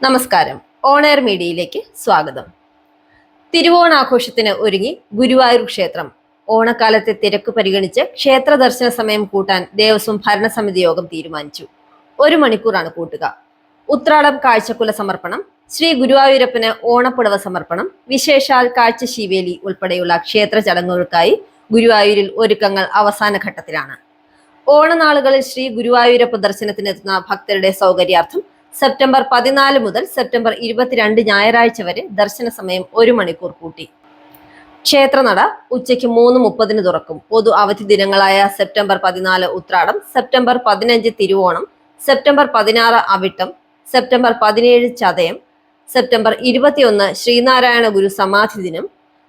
നമസ്കാരം. On air മീഡിയയിലേക്ക് സ്വാഗതം. തിരുവോണാഘോഷത്തിന് ഒരുങ്ങി ഗുരുവായൂർ ക്ഷേത്രം. ഓണക്കാലത്തെ തിരക്ക് പരിഗണിച്ച് ക്ഷേത്ര ദർശന സമയം കൂട്ടാൻ ദേവസ്വം ഭരണസമിതി യോഗം തീരുമാനിച്ചു. 1 മണിക്കൂറാണ് കൂട്ടുക. ഉത്രാടം കാഴ്ചക്കുല സമർപ്പണം, ശ്രീ ഗുരുവായൂരപ്പന് ഓണപ്പുടവ സമർപ്പണം, വിശേഷാൽ കാഴ്ച ശീവേലി ഉൾപ്പെടെയുള്ള ക്ഷേത്ര ചടങ്ങുകൾക്കായി ഗുരുവായൂരിൽ ഒരുക്കങ്ങൾ അവസാന ഘട്ടത്തിലാണ്. ഓണനാളുകളിൽ ശ്രീ ഗുരുവായൂരപ്പ ദർശനത്തിനെത്തുന്ന ഭക്തരുടെ സൗകര്യാർത്ഥം സെപ്റ്റംബർ 14 മുതൽ സെപ്റ്റംബർ 22 ഞായറാഴ്ച വരെ ദർശന സമയം 1 മണിക്കൂർ കൂട്ടി. ക്ഷേത്രനട ഉച്ചയ്ക്ക് 3:30 തുറക്കും. പൊതു അവധി ദിനങ്ങളായ September 14 Uthradam, September 15 Thiruvonam, September 16 Avittam, September 17 Chathayam, September 21 Sreenarayana Guru Samadhi ദിനം,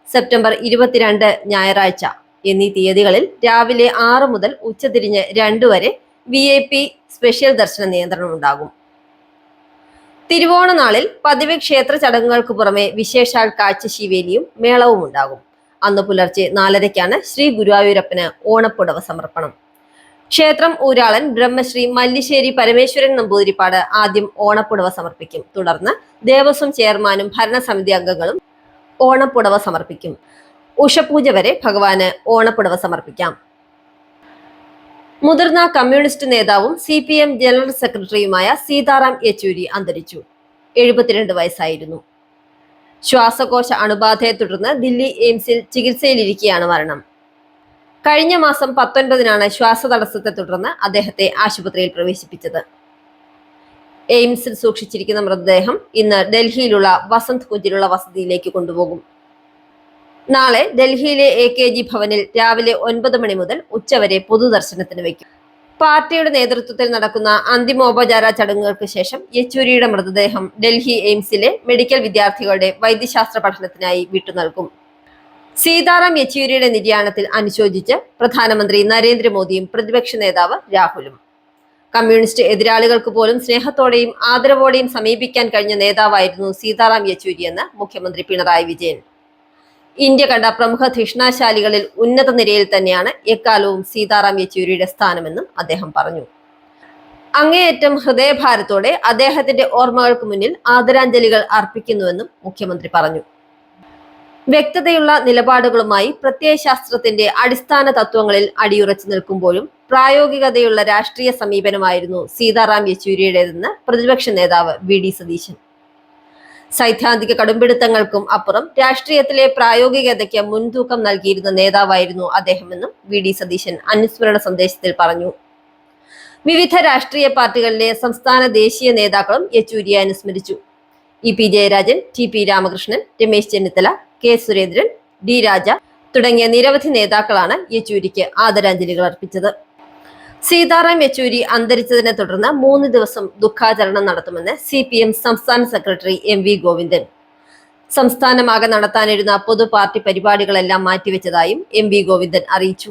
സെപ്റ്റംബർ 22 ഞായറാഴ്ച എന്നീ തീയതികളിൽ രാവിലെ 6 മുതൽ ഉച്ചതിരിഞ്ഞ് 2 വരെ VIP സ്പെഷ്യൽ ദർശന നിയന്ത്രണം ഉണ്ടാകും. തിരുവോണ നാളിൽ പതിവ് ക്ഷേത്ര ചടങ്ങുകൾക്ക് പുറമെ വിശേഷാൽ കാഴ്ച ശീവേലിയും മേളവും ഉണ്ടാകും. അന്ന് പുലർച്ചെ 4:30 ശ്രീ ഗുരുവായൂരപ്പന് ഓണപ്പുടവ സമർപ്പണം. ക്ഷേത്രം ഊരാളൻ ബ്രഹ്മശ്രീ മല്ലിശ്ശേരി പരമേശ്വരൻ നമ്പൂതിരിപ്പാട് ആദ്യം ഓണപ്പുടവ സമർപ്പിക്കും. തുടർന്ന് ദേവസ്വം ചെയർമാനും ഭരണസമിതി അംഗങ്ങളും ഓണപ്പുടവ സമർപ്പിക്കും. ഉഷപൂജ വരെ ഭഗവാന് ഓണപ്പുടവ സമർപ്പിക്കാം. മുതിർന്ന കമ്മ്യൂണിസ്റ്റ് നേതാവും CPM ജനറൽ സെക്രട്ടറിയുമായ സീതാറാം യെച്ചൂരി അന്തരിച്ചു. 72 വയസ്സായിരുന്നു. ശ്വാസകോശ അണുബാധയെ തുടർന്ന് ദില്ലി എയിംസിൽ ചികിത്സയിലിരിക്കെയാണ് മരണം. കഴിഞ്ഞ മാസം 19-നാണ് ശ്വാസതടസ്സത്തെ തുടർന്ന് അദ്ദേഹത്തെ ആശുപത്രിയിൽ പ്രവേശിപ്പിച്ചത്. എയിംസിൽ സൂക്ഷിച്ചിരിക്കുന്ന മൃതദേഹം ഇന്ന് ഡൽഹിയിലുള്ള വസന്ത് കുഞ്ചിലുള്ള വസതിയിലേക്ക് കൊണ്ടുപോകും. നാളെ ഡൽഹിയിലെ AKG ഭവനിൽ രാവിലെ 9 മണി മുതൽ ഉച്ചവരെ പൊതുദർശനത്തിന് വയ്ക്കും. പാർട്ടിയുടെ നേതൃത്വത്തിൽ നടക്കുന്ന അന്തിമോപചാര ചടങ്ങുകൾക്ക് ശേഷം യെച്ചൂരിയുടെ മൃതദേഹം ഡൽഹി എയിംസിലെ മെഡിക്കൽ വിദ്യാർത്ഥികളുടെ വൈദ്യശാസ്ത്ര പഠനത്തിനായി വിട്ടുനൽകും. സീതാറാം യെച്ചൂരിയുടെ നിര്യാണത്തിൽ അനുശോചിച്ച് പ്രധാനമന്ത്രി നരേന്ദ്രമോദിയും പ്രതിപക്ഷ നേതാവ് രാഹുലും. കമ്മ്യൂണിസ്റ്റ് എതിരാളികൾക്ക് പോലും സ്നേഹത്തോടെയും ആദരവോടെയും സമീപിക്കാൻ കഴിഞ്ഞ നേതാവായിരുന്നു സീതാറാം യെച്ചൂരി എന്ന് മുഖ്യമന്ത്രി പിണറായി വിജയൻ. ഇന്ത്യ കണ്ട പ്രമുഖ ധിഷ്ണാശാലികളിൽ ഉന്നത നിരയിൽ തന്നെയാണ് എക്കാലവും സീതാറാം യെച്ചൂരിയുടെ സ്ഥാനമെന്നും അദ്ദേഹം പറഞ്ഞു. അങ്ങേയറ്റം ഹൃദയഭാരത്തോടെ അദ്ദേഹത്തിന്റെ ഓർമ്മകൾക്ക് മുന്നിൽ ആദരാഞ്ജലികൾ അർപ്പിക്കുന്നുവെന്നും മുഖ്യമന്ത്രി പറഞ്ഞു. വ്യക്തതയുള്ള നിലപാടുകളുമായി പ്രത്യയശാസ്ത്രത്തിന്റെ അടിസ്ഥാന തത്വങ്ങളിൽ അടിയുറച്ചു നിൽക്കുമ്പോഴും പ്രായോഗികതയുള്ള രാഷ്ട്രീയ സമീപനമായിരുന്നു സീതാറാം യെച്ചൂരിയുടേതെന്ന് പ്രതിപക്ഷ നേതാവ് VD സതീശൻ. സൈദ്ധാന്തിക കടുംപിടുത്തങ്ങൾക്കും അപ്പുറം രാഷ്ട്രീയത്തിലെ പ്രായോഗികതയ്ക്ക് മുൻതൂക്കം നൽകിയിരുന്ന നേതാവായിരുന്നു അദ്ദേഹമെന്നും VD സതീശൻ അനുസ്മരണ സന്ദേശത്തിൽ പറഞ്ഞു. വിവിധ രാഷ്ട്രീയ പാർട്ടികളിലെ സംസ്ഥാന ദേശീയ നേതാക്കളും യെച്ചൂരിയെ അനുസ്മരിച്ചു. EP Jayarajan, TP Ramakrishnan, Ramesh Chennithala, K Surendran, D രാജ തുടങ്ങിയ നിരവധി നേതാക്കളാണ് യെച്ചൂരിക്ക് ആദരാഞ്ജലികൾ അർപ്പിച്ചത്. സീതാറാം യെച്ചൂരി അന്തരിച്ചതിനെ തുടർന്ന് 3 ദിവസം ദുഃഖാചരണം നടത്തുമെന്ന് CPM സംസ്ഥാന സെക്രട്ടറി MV ഗോവിന്ദൻ. സംസ്ഥാനമാകെ നടത്താനിരുന്ന പൊതു പാർട്ടി പരിപാടികളെല്ലാം മാറ്റിവെച്ചതായും MV ഗോവിന്ദൻ അറിയിച്ചു.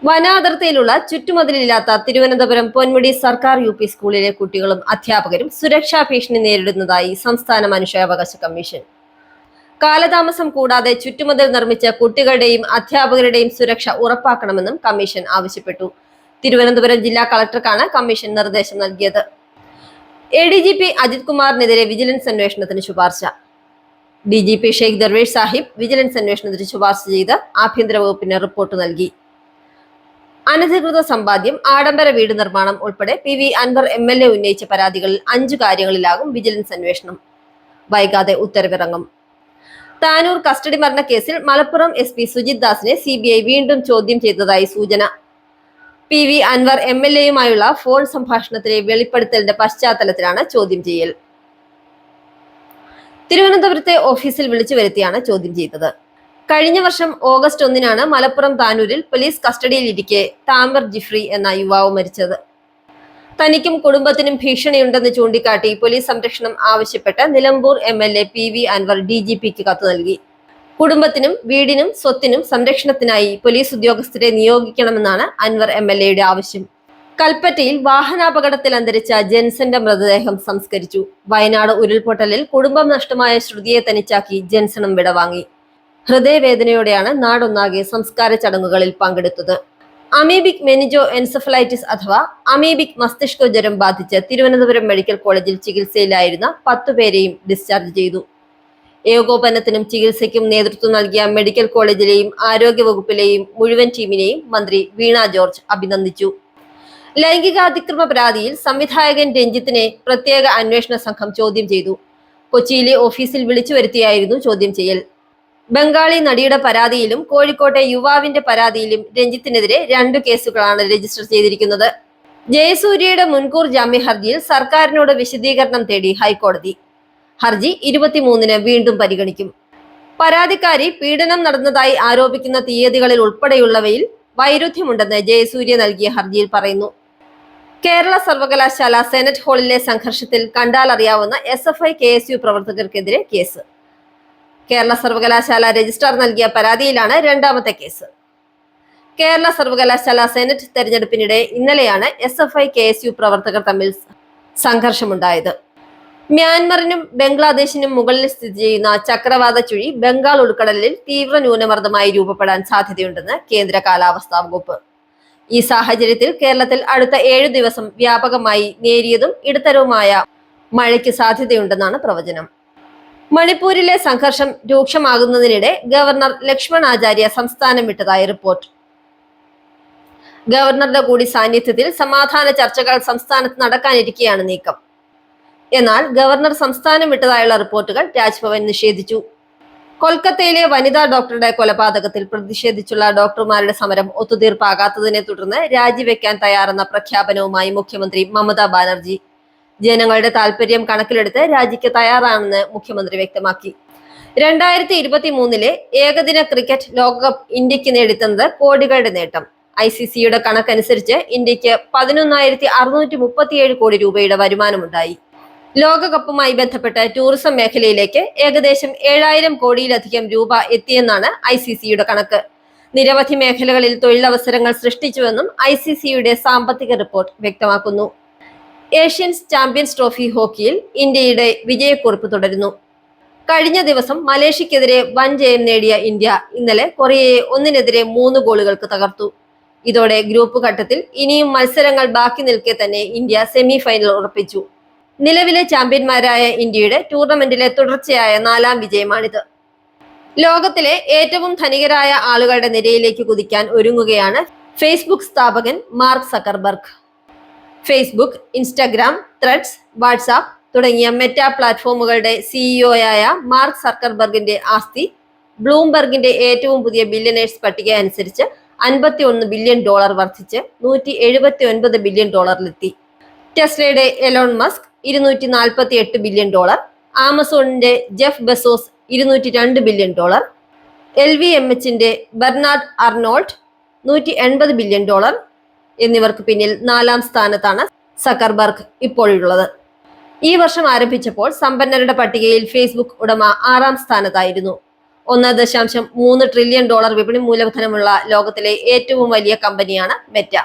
വനാതിർത്തിയിലുള്ള ചുറ്റുമതിലില്ലാത്ത തിരുവനന്തപുരം പൊന്മുടി സർക്കാർ UP സ്കൂളിലെ കുട്ടികളും അധ്യാപകരും സുരക്ഷാ ഭീഷണി നേരിടുന്നതായി സംസ്ഥാന മനുഷ്യാവകാശ കമ്മീഷൻ. കാലതാമസം കൂടാതെ ചുറ്റുമതിൽ നിർമ്മിച്ച കുട്ടികളുടെയും അധ്യാപകരുടെയും സുരക്ഷ ഉറപ്പാക്കണമെന്നും കമ്മീഷൻ ആവശ്യപ്പെട്ടു. തിരുവനന്തപുരം ജില്ലാ കളക്ടർക്കാണ് കമ്മീഷൻ നിർദ്ദേശം നൽകിയത്. ADGP അജിത് കുമാറിനെതിരെ വിജിലൻസ് അന്വേഷണത്തിന് ശുപാർശ. DGP ഷെയ്ഖ് ദർവേഷ് സാഹിബ് വിജിലൻസ് അന്വേഷണത്തിന് ശുപാർശ ചെയ്ത് ആഭ്യന്തര വകുപ്പിന് റിപ്പോർട്ട് നൽകി. അനധികൃത സമ്പാദ്യം, ആഡംബര വീട് നിർമ്മാണം ഉൾപ്പെടെ PV അൻവർ MLA ഉന്നയിച്ച പരാതികളിൽ 5 കാര്യങ്ങളിലാകും വിജിലൻസ് അന്വേഷണം. വൈകാതെ ഉത്തരവിറങ്ങും. താനൂർ കസ്റ്റഡി മരണ കേസിൽ മലപ്പുറം SP സുജിത് ദാസിനെ CBI വീണ്ടും ചോദ്യം ചെയ്തതായി സൂചന. PV അൻവർ MLAയുമായുള്ള ഫോൺ സംഭാഷണത്തിലെ വെളിപ്പെടുത്തലിന്റെ പശ്ചാത്തലത്തിലാണ് ചോദ്യം ചെയ്യൽ. തിരുവനന്തപുരത്തെ ഓഫീസിൽ വിളിച്ചു വരുത്തിയാണ് ചോദ്യം ചെയ്തത്. കഴിഞ്ഞ വർഷം ഓഗസ്റ്റ് 1-നാണ് മലപ്പുറം താനൂരിൽ പോലീസ് കസ്റ്റഡിയിലിരിക്കെ താമർ ജിഫ്രി എന്ന യുവാവ് മരിച്ചത്. തനിക്കും കുടുംബത്തിനും ഭീഷണിയുണ്ടെന്ന് ചൂണ്ടിക്കാട്ടി പോലീസ് സംരക്ഷണം ആവശ്യപ്പെട്ട് നിലമ്പൂർ MLA PV അൻവർ DGPക്ക് കത്ത് നൽകി. കുടുംബത്തിനും വീടിനും സ്വത്തിനും സംരക്ഷണത്തിനായി പോലീസ് ഉദ്യോഗസ്ഥരെ നിയോഗിക്കണമെന്നാണ് അൻവർ MLAയുടെ ആവശ്യം. കൽപ്പറ്റയിൽ വാഹനാപകടത്തിൽ അന്തരിച്ച ജെൻസന്റെ മൃതദേഹം സംസ്കരിച്ചു. വയനാട് ഉരുൾപൊട്ടലിൽ കുടുംബം നഷ്ടമായ ശ്രുതിയെ തനിച്ചാക്കി ജെൻസണും വിടവാങ്ങി. ഹൃദയവേദനയോടെയാണ് നാടൊന്നാകെ സംസ്കാര ചടങ്ങുകളിൽ പങ്കെടുത്തത്. അമീബിക് മെനിജോ എൻസെഫലൈറ്റിസ് അഥവാ അമീബിക് മസ്തിഷ്ക ജ്വരം ബാധിച്ച് തിരുവനന്തപുരം മെഡിക്കൽ കോളേജിൽ ചികിത്സയിലായിരുന്ന 10 പേരെയും ഡിസ്ചാർജ് ചെയ്തു. ഏകോപനത്തിനും ചികിത്സയ്ക്കും നേതൃത്വം നൽകിയ മെഡിക്കൽ കോളേജിലെയും ആരോഗ്യവകുപ്പിലെയും മുഴുവൻ ടീമിനെയും മന്ത്രി വീണ ജോർജ് അഭിനന്ദിച്ചു. ലൈംഗികാതിക്രമ പരാതിയിൽ സംവിധായകൻ രഞ്ജിത്തിനെ പ്രത്യേക അന്വേഷണ സംഘം ചോദ്യം ചെയ്തു. കൊച്ചിയിലെ ഓഫീസിൽ വിളിച്ചു വരുത്തിയായിരുന്നു ചോദ്യം ചെയ്യൽ. ബംഗാളി നടിയുടെ പരാതിയിലും കോഴിക്കോട്ടെ യുവാവിന്റെ പരാതിയിലും രഞ്ജിത്തിനെതിരെ 2 കേസുകളാണ് രജിസ്റ്റർ ചെയ്തിരിക്കുന്നത്. ജയസൂര്യയുടെ മുൻകൂർ ജാമ്യ ഹർജിയിൽ സർക്കാരിനോട് വിശദീകരണം തേടി ഹൈക്കോടതി. ഹർജി 23-ന് വീണ്ടും പരിഗണിക്കും. പരാതിക്കാരി പീഡനം നടന്നതായി ആരോപിക്കുന്ന തീയതികളിൽ ഉൾപ്പെടെയുള്ളവയിൽ വൈരുദ്ധ്യമുണ്ടെന്ന് ജയസൂര്യ നൽകിയ ഹർജിയിൽ പറയുന്നു. കേരള സർവകലാശാല സെനറ്റ് ഹാളിലെ സംഘർഷത്തിൽ കണ്ടാലറിയാവുന്ന SFI KSU പ്രവർത്തകർക്കെതിരെ കേസ്. കേരള സർവകലാശാല രജിസ്ട്രാർ നൽകിയ പരാതിയിലാണ് 2ാമത്തെ കേസ്. കേരള സർവകലാശാല സെനറ്റ് തെരഞ്ഞെടുപ്പിനിടെ ഇന്നലെയാണ് SFI KSU പ്രവർത്തകർ തമ്മിൽ സംഘർഷമുണ്ടായത്. മ്യാൻമറിനും ബംഗ്ലാദേശിനും മുകളിൽ സ്ഥിതി ചെയ്യുന്ന ചക്രവാത ചുഴി ബംഗാൾ ഉൾക്കടലിൽ തീവ്ര ന്യൂനമർദ്ദമായി രൂപപ്പെടാൻ സാധ്യതയുണ്ടെന്ന് കേന്ദ്ര കാലാവസ്ഥാ വകുപ്പ്. ഈ സാഹചര്യത്തിൽ കേരളത്തിൽ അടുത്ത 7 ദിവസം വ്യാപകമായി നേരിയതും ഇടത്തരവുമായ മഴയ്ക്ക് സാധ്യതയുണ്ടെന്നാണ് പ്രവചനം. മണിപ്പൂരിലെ സംഘർഷം രൂക്ഷമാകുന്നതിനിടെ ഗവർണർ ലക്ഷ്മൺ ആചാര്യ സംസ്ഥാനം വിട്ടതായി റിപ്പോർട്ട്. ഗവർണറുടെ കൂടി സാന്നിധ്യത്തിൽ സമാധാന ചർച്ചകൾ സംസ്ഥാനത്ത് നടക്കാനിരിക്കെയാണ് നീക്കം. എന്നാൽ ഗവർണർ സംസ്ഥാനം വിട്ടതായുള്ള റിപ്പോർട്ടുകൾ രാജ്ഭവൻ നിഷേധിച്ചു. കൊൽക്കത്തയിലെ വനിതാ ഡോക്ടറുടെ കൊലപാതകത്തിൽ പ്രതിഷേധിച്ചുള്ള ഡോക്ടർമാരുടെ സമരം ഒത്തുതീർപ്പാകാത്തതിനെ തുടർന്ന് രാജിവെക്കാൻ തയ്യാറെന്ന പ്രഖ്യാപനവുമായി മുഖ്യമന്ത്രി മമതാ ബാനർജി. ജനങ്ങളുടെ താൽപര്യം കണക്കിലെടുത്ത് രാജിക്ക് തയ്യാറാണെന്ന് മുഖ്യമന്ത്രി വ്യക്തമാക്കി. 2023-ലെ ഏകദിന ക്രിക്കറ്റ് ലോകകപ്പ് ഇന്ത്യക്ക് നേടിത്തന്നത് കോടികളുടെ നേട്ടം. ICCയുടെ കണക്കനുസരിച്ച് ഇന്ത്യക്ക് 11,637 കോടി രൂപയുടെ വരുമാനമുണ്ടായി. ലോകകപ്പുമായി ബന്ധപ്പെട്ട് ടൂറിസം മേഖലയിലേക്ക് ഏകദേശം 7,000 കോടിയിലധികം രൂപ എത്തിയെന്നാണ് ICCയുടെ കണക്ക്. നിരവധി മേഖലകളിൽ തൊഴിലവസരങ്ങൾ സൃഷ്ടിച്ചുവെന്നും ICCയുടെ സാമ്പത്തിക റിപ്പോർട്ട് വ്യക്തമാക്കുന്നു. ഏഷ്യൻസ് ചാമ്പ്യൻസ് ട്രോഫി ഹോക്കിയിൽ ഇന്ത്യയുടെ വിജയക്കുറിപ്പ് തുടരുന്നു. കഴിഞ്ഞ ദിവസം മലേഷ്യക്കെതിരെ വൻ ജയം നേടിയ ഇന്ത്യ ഇന്നലെ കൊറിയയെ 1-നെതിരെ 3 ഗോളുകൾക്ക് തകർത്തു. ഇതോടെ ഗ്രൂപ്പ് ഘട്ടത്തിൽ ഇനിയും മത്സരങ്ങൾ ബാക്കി നിൽക്കെ തന്നെ ഇന്ത്യ സെമി ഫൈനൽ ഉറപ്പിച്ചു. നിലവിലെ ചാമ്പ്യന്മാരായ ഇന്ത്യയുടെ ടൂർണമെന്റിലെ തുടർച്ചയായ 4ാം വിജയമാണിത്. ലോകത്തിലെ ഏറ്റവും ധനികരായ ആളുകളുടെ നിരയിലേക്ക് കുതിക്കാൻ ഒരുങ്ങുകയാണ് ഫേസ്ബുക്ക് സ്ഥാപകൻ Mark Zuckerberg. Facebook, Instagram, Threads, WhatsApp തുടങ്ങിയ മെറ്റ പ്ലാറ്റ്ഫോമുകളുടെ CEO-യായ മാർക്ക് സക്കർബർഗിന്റെ ആസ്തി ബ്ലൂംബർഗിന്റെ ഏറ്റവും പുതിയ ബില്യനേഴ്സ് പട്ടിക അനുസരിച്ച് $51 ബില്യൺ വർദ്ധിച്ച് $179 ബില്യൺ ടെസ്ലയുടെ എലോൺ മസ്ക് $248 ബില്യൺ, ആമസോണിന്റെ ജെഫ് ബെസോസ് $202 ബില്യൺ, LVMHന്റെ ബെർണാഡ് അർണോൾട്ട് $180 ബില്യൺ എന്നിവർക്ക് പിന്നിൽ 4ാം സ്ഥാനത്താണ് സക്കർബർഗ് ഇപ്പോഴുള്ളത്. ഈ വർഷം ആരംഭിച്ചപ്പോൾ സമ്പന്നരുടെ പട്ടികയിൽ ഫേസ്ബുക്ക് ഉടമ 6ാം സ്ഥാനത്തായിരുന്നു. $1.3 ട്രില്യൺ വിപണി മൂലധനമുള്ള ലോകത്തിലെ ഏറ്റവും വലിയ കമ്പനിയാണ് മെറ്റ.